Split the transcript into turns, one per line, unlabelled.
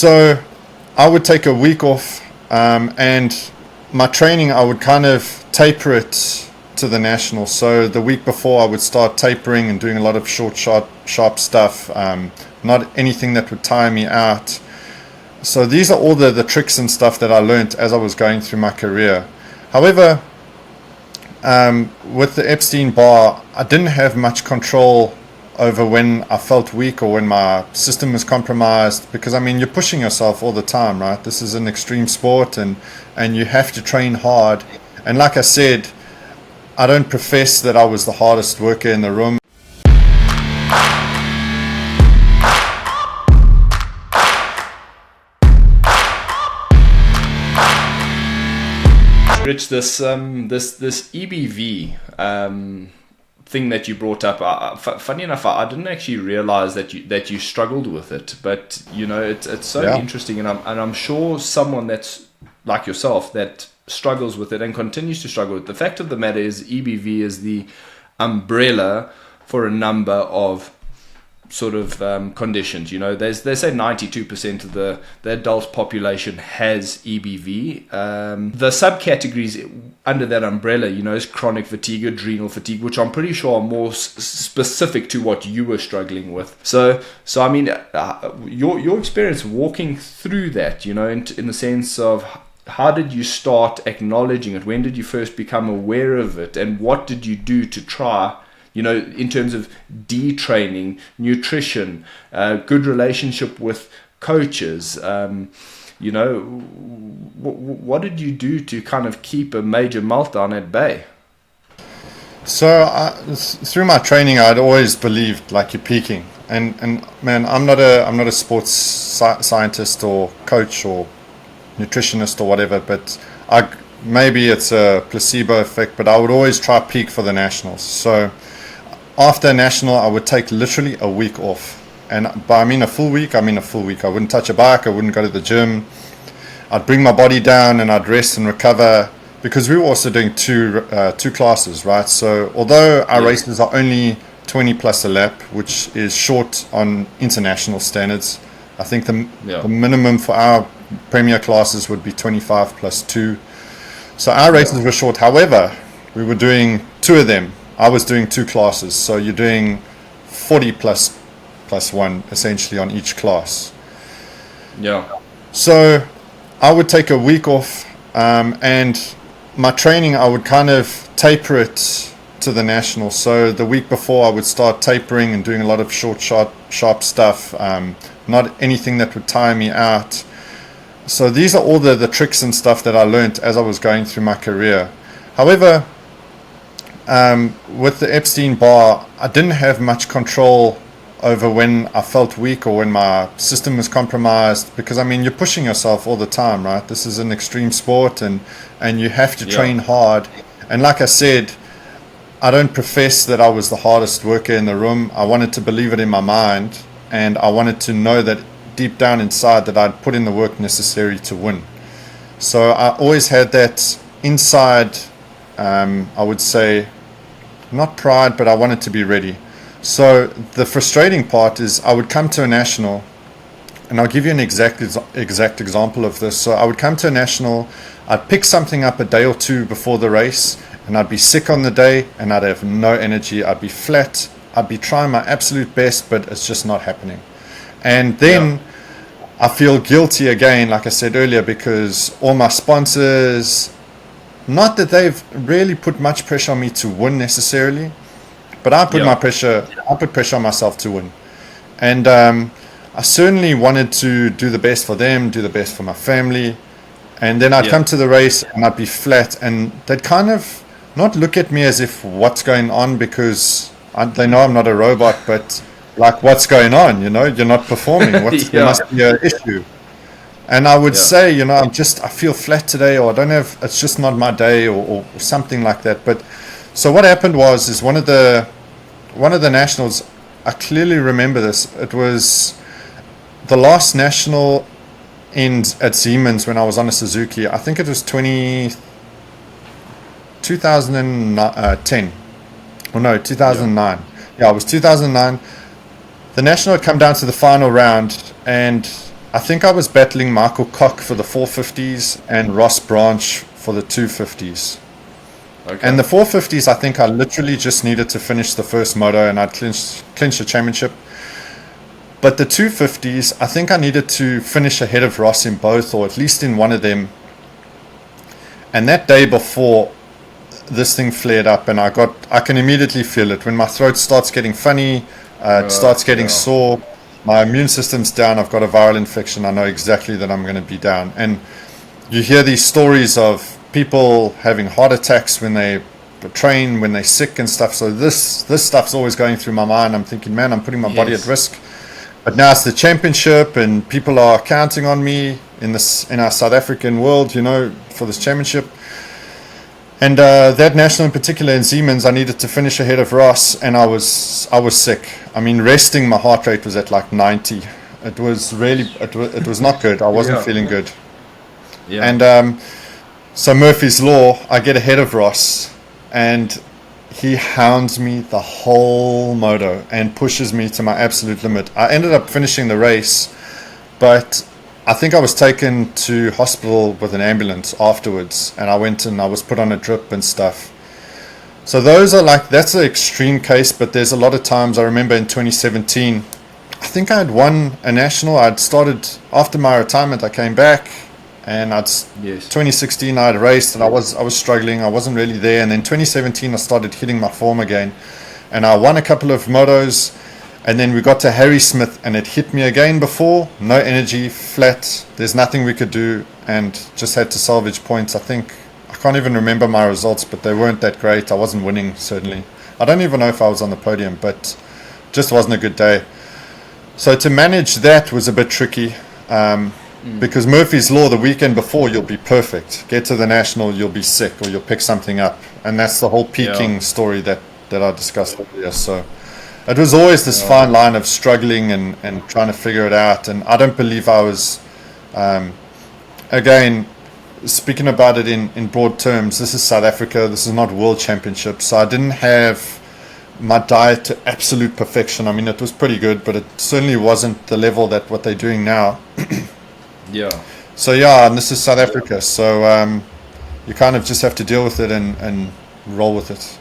So I would take a week off, and my training, I would kind of taper it to the national. So the week before, I would start tapering and doing a lot of short, sharp stuff, not anything that would tire me out. So these are all the tricks and stuff that I learned as I was going through my career. However, with the Epstein Barr, I didn't have much control over when I felt weak or when my system was compromised, because I mean, you're pushing yourself all the time, right? This is an extreme sport, and you have to train hard. And like I said, I don't profess that I was the hardest worker in the room.
Rich, this EBV thing that you brought up, funny enough, I didn't actually realize that you struggled with it, but you know, it's so interesting, and I'm sure someone that's like yourself that struggles with it and continues to struggle with it. The fact of the matter is, EBV is the umbrella for a number of sort of conditions. You know, they say 92% of the adult population has EBV. The subcategories under that umbrella, you know, is chronic fatigue, adrenal fatigue, which I'm pretty sure are more specific to what you were struggling with. So I mean, your experience walking through that, you know, in the sense of, how did you start acknowledging it? When did you first become aware of it? And what did you do to try, you know, in terms of detraining, nutrition, good relationship with coaches, you know, what did you do to kind of keep a major meltdown at bay?
So through my training, I'd always believed like you're peaking, and man, I'm not a sports scientist or coach or nutritionist or whatever, but maybe it's a placebo effect, but I would always try peak for the nationals. So after national, I would take literally a week off, and by I mean a full week. I wouldn't touch a bike, I wouldn't go to the gym. I'd bring my body down and I'd rest and recover, because we were also doing two classes, right? So although our races are only 20 plus a lap, which is short on international standards, I think the minimum for our premier classes would be 25 plus 2. So our races were short. However, we were doing 2 of them. I was doing 2 classes. So you're doing 40 plus 1 essentially on each class.
Yeah.
So I would take a week off, and my training, I would kind of taper it to the national. So the week before, I would start tapering and doing a lot of short, sharp stuff, not anything that would tire me out. So these are all the tricks and stuff that I learned as I was going through my career. However, with the Epstein Barr, I didn't have much control over when I felt weak or when my system was compromised, because I mean, you're pushing yourself all the time, right? This is an extreme sport, and you have to train hard. And like I said, I don't profess that I was the hardest worker in the room. I wanted to believe it in my mind, and I wanted to know that deep down inside that I'd put in the work necessary to win. So I always had that inside, I would say, not pride, but I wanted to be ready. So the frustrating part is, I would come to a national, and I'll give you an exact example of this. So I would come to a national, I'd pick something up a day or 2 before the race, and I'd be sick on the day, and I'd have no energy. I'd be flat. I'd be trying my absolute best, but it's just not happening. And then I feel guilty again, like I said earlier, because all my sponsors, not that they've really put much pressure on me to win necessarily, but I put pressure on myself to win. And I certainly wanted to do the best for them, do the best for my family. And then I'd come to the race and I'd be flat, and they'd kind of not look at me as if what's going on, because they know I'm not a robot, but like, what's going on? You know, you're not performing. There must be an issue. And I would say, you know, I feel flat today, or I don't have, it's just not my day, or something like that. But so what happened is one of the nationals, I clearly remember this. It was the last national at Siemens when I was on a Suzuki. I think it was 2010. Or no, 2009. Yeah, it was 2009. The national had come down to the final round, and I think I was battling Michael Koch for the 450s and Ross Branch for the 250s.
Okay.
And the 450s, I think I literally just needed to finish the first moto and I'd clinch the championship. But the 250s, I think I needed to finish ahead of Ross in both, or at least in one of them. And that day before, this thing flared up, and I can immediately feel it. When my throat starts getting funny, it starts getting sore, my immune system's down, I've got a viral infection, I know exactly that I'm going to be down. And you hear these stories of people having heart attacks when they train, when they're sick and stuff. So this stuff's always going through my mind. I'm thinking, man, I'm putting my body at risk. But now it's the championship, and people are counting on me in our South African world, you know, for this championship. And that national in particular in Siemens, I needed to finish ahead of Ross, and I was sick. I mean, resting, my heart rate was at like 90. It was really, it was not good. I wasn't feeling good.
Yeah.
And so Murphy's Law, I get ahead of Ross, and he hounds me the whole moto and pushes me to my absolute limit. I ended up finishing the race, but I think I was taken to hospital with an ambulance afterwards, and I went and I was put on a drip and stuff. So that's an extreme case, but there's a lot of times. I remember in 2017, I think I had won a national. I'd started after my retirement, I came back, and 2016 I had raced, and I was struggling. I wasn't really there. And then 2017 I started hitting my form again, and I won a couple of motos. And then we got to Harry Smith, and it hit me again before. No energy, flat. There's nothing we could do, and just had to salvage points. I can't even remember my results, but they weren't that great. I wasn't winning, certainly. I don't even know if I was on the podium, but just wasn't a good day. So to manage that was a bit tricky, because Murphy's Law, the weekend before, you'll be perfect. Get to the national, you'll be sick, or you'll pick something up. And that's the whole peaking story that I discussed earlier. So it was always this fine line of struggling and trying to figure it out. And I don't believe I was, again, speaking about it in broad terms, this is South Africa, this is not World Championships. So I didn't have my diet to absolute perfection. I mean, it was pretty good, but it certainly wasn't the level that what they're doing now. So and this is South Africa. So you kind of just have to deal with it and roll with it.